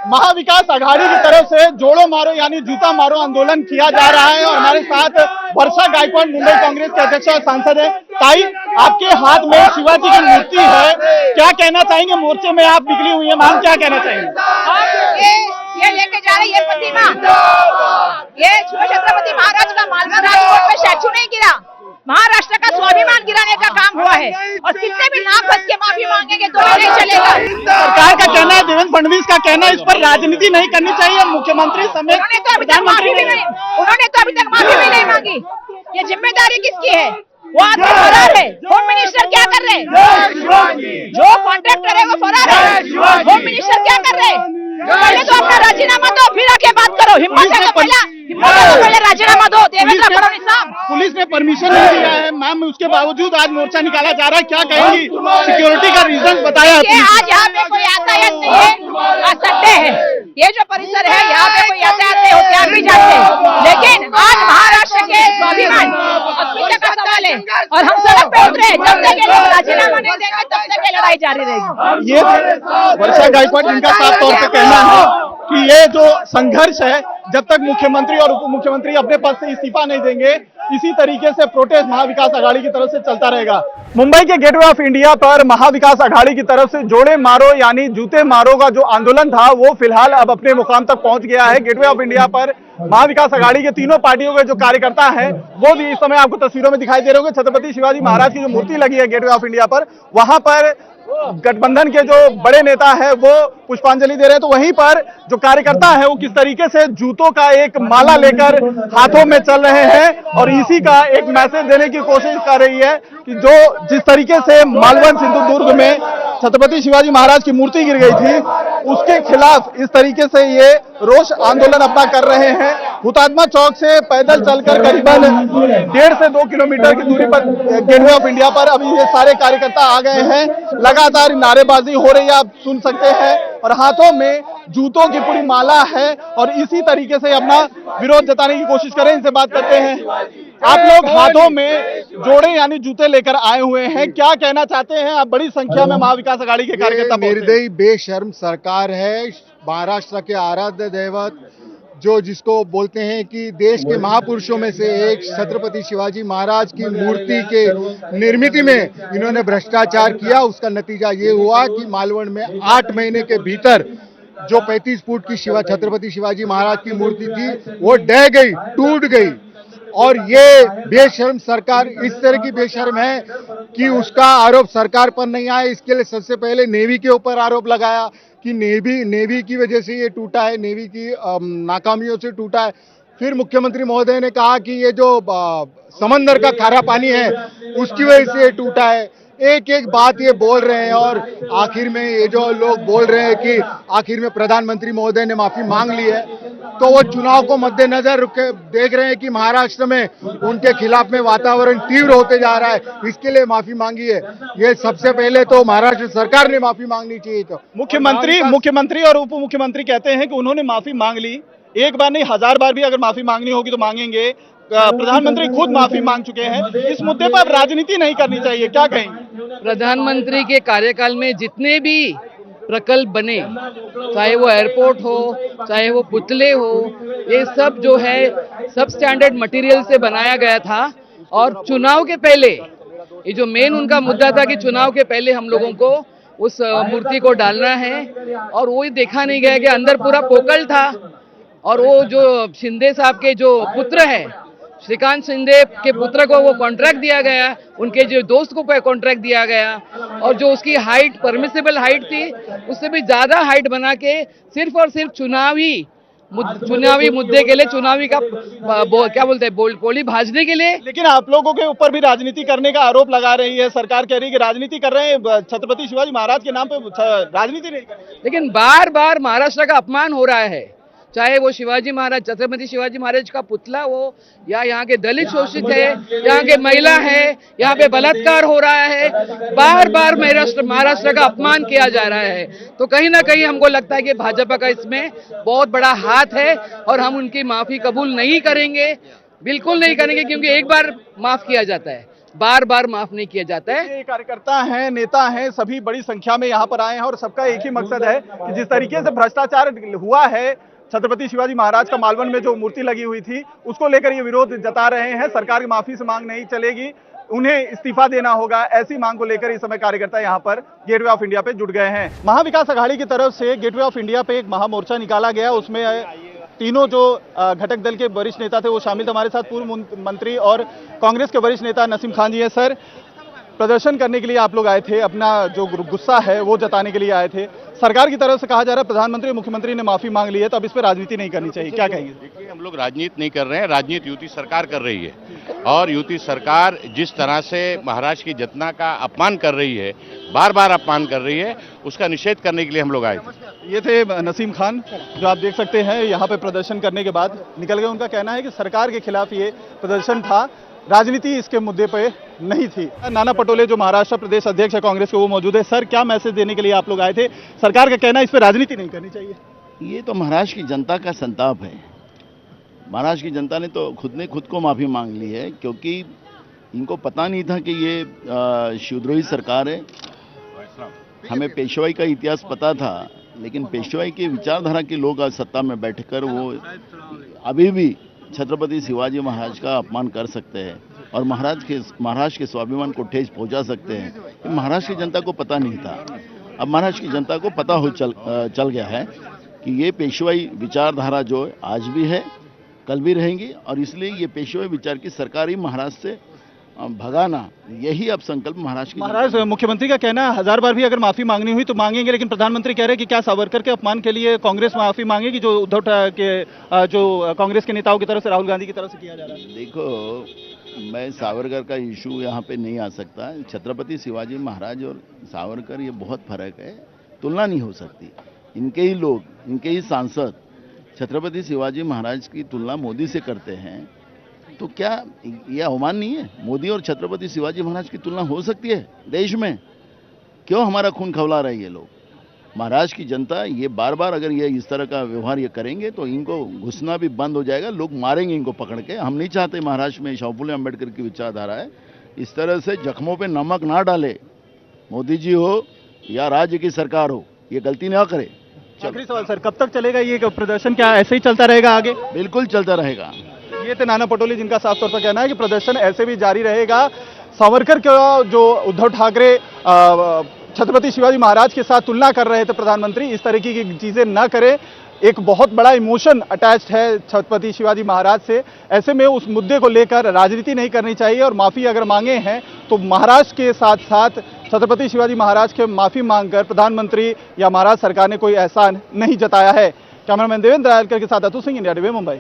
महाविकास आघाड़ी की तरफ से जोड़ो मारो यानी जूता मारो आंदोलन किया जा रहा है और हमारे साथ वर्षा गायकवाड़ मुंबई कांग्रेस के अध्यक्ष और सांसद है। ताई, आपके हाथ में शिवाजी की मूर्ति है, क्या कहना चाहेंगे? मोर्चे में आप निकली हुई है मैम, क्या कहना चाहेंगे? ये लेके जा रही है प्रतिमा, ये छत्रपति महाराज का मालवा राजकोट में स्टैचू नहीं गिरा, महाराष्ट्र का स्वाभिमान गिराने का काम हुआ है और कितने भी नाक बच के माफी मांगेंगे तो नहीं चलेगा। सरकार का कहना है, देवेंद्र फडणवीस का कहना है, इस पर राजनीति नहीं करनी चाहिए। मुख्यमंत्री समेत उन्होंने तो अभी तक माफी भी नहीं मांगी। ये जिम्मेदारी किसकी है? वो आदमी फरार है। होम मिनिस्टर क्या कर रहे हैं? जो कॉन्ट्रैक्टर है वो फरार है। होम मिनिस्टर क्या कर रहे हैं? पहले तो अपना राजीनामा दो, फिर आके बात करो। हिम्मत है तो पहले राजीनामा दो देवेंद्र फडणवीस साहब। पुलिस ने परमिशन नहीं दिया है मैम, उसके बावजूद आज मोर्चा निकाला जा रहा है, क्या कहेंगी? सिक्योरिटी का रीजन बताया आज यहाँ पे कोई यातायात नहीं है, आ सकते हैं। ये जो परिसर है यहाँ पे कोई यातायात नहीं होते, आप भी जानते हैं, लेकिन आज महाराष्ट्र के स्वाभिमान अस्मिता का सवाल है और हम सड़क पे उतरे। जब तक ये लोग राजीनामा नहीं देंगे तब तक ये लड़ाई जारी रहेगी। ये वर्षा गायकवाड़ जिनका साफ तौर पे कहना है कि ये जो संघर्ष है, जब तक मुख्यमंत्री और उप मुख्यमंत्री अपने पद से इस्तीफा नहीं देंगे, इसी तरीके से प्रोटेस्ट महाविकास आघाड़ी की तरफ से चलता रहेगा। मुंबई के गेटवे ऑफ इंडिया पर महाविकास आघाड़ी की तरफ से जोड़े मारो यानी जूते मारो का जो आंदोलन था वो फिलहाल अब अपने मुकाम तक पहुंच गया है। गेटवे ऑफ इंडिया पर महाविकास आघाड़ी के तीनों पार्टियों के जो कार्यकर्ता हैं वो भी इस समय आपको तस्वीरों में दिखाई दे रहे होंगे। छत्रपति शिवाजी महाराज की जो मूर्ति लगी है गेटवे ऑफ इंडिया पर, वहां पर गठबंधन के जो बड़े नेता है वो पुष्पांजलि दे रहे हैं, तो वहीं पर जो कार्यकर्ता है वो किस तरीके से जूतों का एक माला लेकर हाथों में चल रहे हैं और इसी का एक मैसेज देने की कोशिश कर रही है कि जो जिस तरीके से मालवन सिंधुदुर्ग में छत्रपति शिवाजी महाराज की मूर्ति गिर गई थी उसके खिलाफ इस तरीके से ये रोष आंदोलन अपना कर रहे हैं। हुतात्मा चौक से पैदल चलकर करीबन 1.5 से 2 किलोमीटर की दूरी पर गेटवे ऑफ इंडिया पर अभी ये सारे कार्यकर्ता आ गए हैं। लगातार नारेबाजी हो रही है, आप सुन सकते हैं, और हाथों में जूतों की पूरी माला है और इसी तरीके से अपना विरोध जताने की कोशिश करें। इनसे बात करते हैं। आप लोग हाथों में जोड़े यानी जूते लेकर आए हुए हैं, क्या कहना चाहते हैं? आप बड़ी संख्या में महाविकास आघाड़ी के कार्यकर्ता। निर्दयी बेशर्म सरकार है। महाराष्ट्र के आराध्य दैवत जो जिसको बोलते हैं कि देश के महापुरुषों में से एक छत्रपति शिवाजी महाराज की मूर्ति के निर्मित में इन्होंने भ्रष्टाचार किया। उसका नतीजा ये हुआ कि मालवण में 8 महीने के भीतर जो 35 फुट की छत्रपति शिवाजी महाराज की मूर्ति थी वो ढह गई, टूट गई। और ये बेशर्म सरकार इस तरह की बेशर्म है कि उसका आरोप सरकार पर नहीं आया। इसके लिए सबसे पहले नेवी के ऊपर आरोप लगाया कि नेवी की वजह से ये टूटा है, नेवी की नाकामियों से टूटा है। फिर मुख्यमंत्री महोदय ने कहा कि ये जो समंदर का खारा पानी है उसकी वजह से ये टूटा है। एक एक बात ये बोल रहे हैं और आखिर में ये जो लोग बोल रहे हैं कि आखिर में प्रधानमंत्री महोदय ने माफी मांग ली है, तो वो चुनाव को मद्देनजर देख रहे हैं कि महाराष्ट्र में उनके खिलाफ में वातावरण तीव्र होते जा रहा है, इसके लिए माफी मांगी है। ये सबसे पहले तो महाराष्ट्र सरकार ने माफी मांगनी चाहिए। तो मुख्यमंत्री और उप मुख्यमंत्री कहते हैं कि उन्होंने माफी मांग ली, एक बार नहीं 1000 बार भी अगर माफी मांगनी होगी तो मांगेंगे। प्रधानमंत्री खुद माफी मांग चुके हैं, इस मुद्दे पर राजनीति नहीं करनी चाहिए, क्या कहेंगे? प्रधानमंत्री के कार्यकाल में जितने भी प्रकल्प बने, चाहे वो एयरपोर्ट हो, चाहे वो पुतले हो, ये सब जो है सब स्टैंडर्ड मटेरियल से बनाया गया था। और चुनाव के पहले ये जो मेन उनका मुद्दा था कि चुनाव के पहले हम लोगों को उस मूर्ति को डालना है, और वो देखा नहीं गया कि अंदर पूरा पोकल था। और वो जो शिंदे साहब के जो पुत्र है, श्रीकांत शिंदे के पुत्र को वो कॉन्ट्रैक्ट दिया गया, उनके जो दोस्त को कॉन्ट्रैक्ट दिया गया, और जो उसकी हाइट परमिसिबल हाइट थी उससे भी ज्यादा हाइट बना के सिर्फ और सिर्फ चुनावी मुद्दे के लिए, चुनावी का क्या बोलते हैं बोली भाजने के लिए। लेकिन आप लोगों के ऊपर भी राजनीति करने का आरोप लगा रही है सरकार, कह रही है कि राजनीति कर रहे हैं, छत्रपति शिवाजी महाराज के नाम पे राजनीति नहीं कर रहे। लेकिन बार बार महाराष्ट्र का अपमान हो रहा है, चाहे वो शिवाजी महाराज, छत्रपति शिवाजी महाराज का पुतला हो, या यहाँ के दलित शोषित है, यहाँ के महिला है, यहाँ पे बलात्कार हो रहा है, बार बार महाराष्ट्र का अपमान किया जा रहा है। तो कहीं ना कहीं हमको लगता है कि भाजपा का इसमें बहुत बड़ा हाथ है और हम उनकी माफी कबूल नहीं करेंगे, बिल्कुल नहीं करेंगे, क्योंकि एक बार माफ किया जाता है, बार बार माफ नहीं किया जाता है। ये कार्यकर्ता हैं, नेता हैं, सभी बड़ी संख्या में यहाँ पर आए हैं और सबका एक ही मकसद है कि जिस तरीके से भ्रष्टाचार हुआ है, छत्रपति शिवाजी महाराज का मालवन में जो मूर्ति लगी हुई थी उसको लेकर ये विरोध जता रहे हैं। सरकार की माफी से मांग नहीं चलेगी, उन्हें इस्तीफा देना होगा, ऐसी मांग को लेकर इस समय कार्यकर्ता यहाँ पर गेटवे ऑफ इंडिया पे जुट गए हैं। महाविकास अघाड़ी की तरफ से गेटवे ऑफ इंडिया पे एक महामोर्चा निकाला गया, उसमें तीनों जो घटक दल के वरिष्ठ नेता थे वो शामिल थे। हमारे साथ पूर्व मंत्री और कांग्रेस के वरिष्ठ नेता नसीम खान जी हैं। सर, प्रदर्शन करने के लिए आप लोग आए थे, अपना जो गुस्सा है वो जताने के लिए आए थे। सरकार की तरफ से कहा जा रहा है प्रधानमंत्री और मुख्यमंत्री ने माफी मांग ली है, तो अब इस पर राजनीति नहीं करनी चाहिए, क्या कहेंगे? देखिए, हम लोग राजनीति नहीं कर रहे हैं, राजनीति युति सरकार कर रही है और युति सरकार जिस तरह से महाराष्ट्र की जनता का अपमान कर रही है, बार बार अपमान कर रही है, उसका निषेध करने के लिए हम लोग आए थे। ये थे नसीम खान, जो आप देख सकते हैं यहाँ पे प्रदर्शन करने के बाद निकल गए। उनका कहना है कि सरकार के खिलाफ ये प्रदर्शन था, राजनीति इसके मुद्दे पे नहीं थी। नाना पटोले जो महाराष्ट्र प्रदेश अध्यक्ष है कांग्रेस के, वो मौजूद है। सर, क्या मैसेज देने के लिए आप लोग आए थे? सरकार का कहना है इस पे राजनीति नहीं करनी चाहिए। ये तो महाराष्ट्र की जनता का संताप है। महाराष्ट्र की जनता ने तो खुद को माफी मांग ली है, क्योंकि इनको पता नहीं था कि ये शिवद्रोही सरकार है। हमें पेशवाई का इतिहास पता था, लेकिन पेशवाई की विचारधारा के लोग आज सत्ता में बैठकर वो अभी भी छत्रपति शिवाजी महाराज का अपमान कर सकते हैं और महाराष्ट्र के स्वाभिमान को ठेस पहुंचा सकते हैं। ये महाराष्ट्र की जनता को पता नहीं था। अब महाराष्ट्र की जनता को पता चल गया है कि ये पेशवाई विचारधारा जो आज भी है, कल भी रहेंगी, और इसलिए ये पेशवाई विचार की सरकार ही महाराष्ट्र से भगाना, यही अब संकल्प महाराष्ट्र मुख्यमंत्री का कहना है 1000 बार भी अगर माफी मांगनी हुई तो मांगेंगे, लेकिन प्रधानमंत्री कह रहे हैं कि क्या सावरकर के अपमान के लिए कांग्रेस माफी मांगेगी, जो उद्धव के जो कांग्रेस के नेताओं की तरफ से, राहुल गांधी की तरफ से किया जा रहा है? देखो, मैं सावरकर का इशू यहाँ पे नहीं आ सकता। छत्रपति शिवाजी महाराज और सावरकर ये बहुत फर्क है, तुलना नहीं हो सकती। इनके ही लोग, इनके ही सांसद छत्रपति शिवाजी महाराज की तुलना मोदी से करते हैं, तो क्या यह अवमान नहीं है? मोदी और छत्रपति शिवाजी महाराज की तुलना हो सकती है देश में? क्यों हमारा खून खौला रहे ये लोग? महाराष्ट्र की जनता ये बार बार अगर ये इस तरह का व्यवहार ये करेंगे तो इनको घुसना भी बंद हो जाएगा, लोग मारेंगे इनको पकड़ के। हम नहीं चाहते महाराष्ट्र में शाहफुले अम्बेडकर की विचारधारा है, इस तरह से जख्मों पे नमक ना डाले। मोदी जी हो या राज्य की सरकार हो, ये गलती ना करे। आखिरी सवाल सर, कब तक चलेगा ये प्रदर्शन? क्या ऐसे ही चलता रहेगा आगे? बिल्कुल चलता रहेगा। ये थे नाना पटोले, जिनका साफ तौर पर कहना है कि प्रदर्शन ऐसे भी जारी रहेगा। सावरकर का जो उद्धव ठाकरे छत्रपति शिवाजी महाराज के साथ तुलना कर रहे थे प्रधानमंत्री, इस तरीके की चीजें ना करें। एक बहुत बड़ा इमोशन अटैच्ड है छत्रपति शिवाजी महाराज से, ऐसे में उस मुद्दे को लेकर राजनीति नहीं करनी चाहिए और माफी अगर मांगे हैं तो महाराष्ट्र के साथ साथ छत्रपति शिवाजी महाराज के माफी मांगकर प्रधानमंत्री या महाराष्ट्र सरकार ने कोई एहसान नहीं जताया है। कैमरामैन देवेंद्र रायलकर के साथ अतुल सिंह, इंडिया टीवी, मुंबई।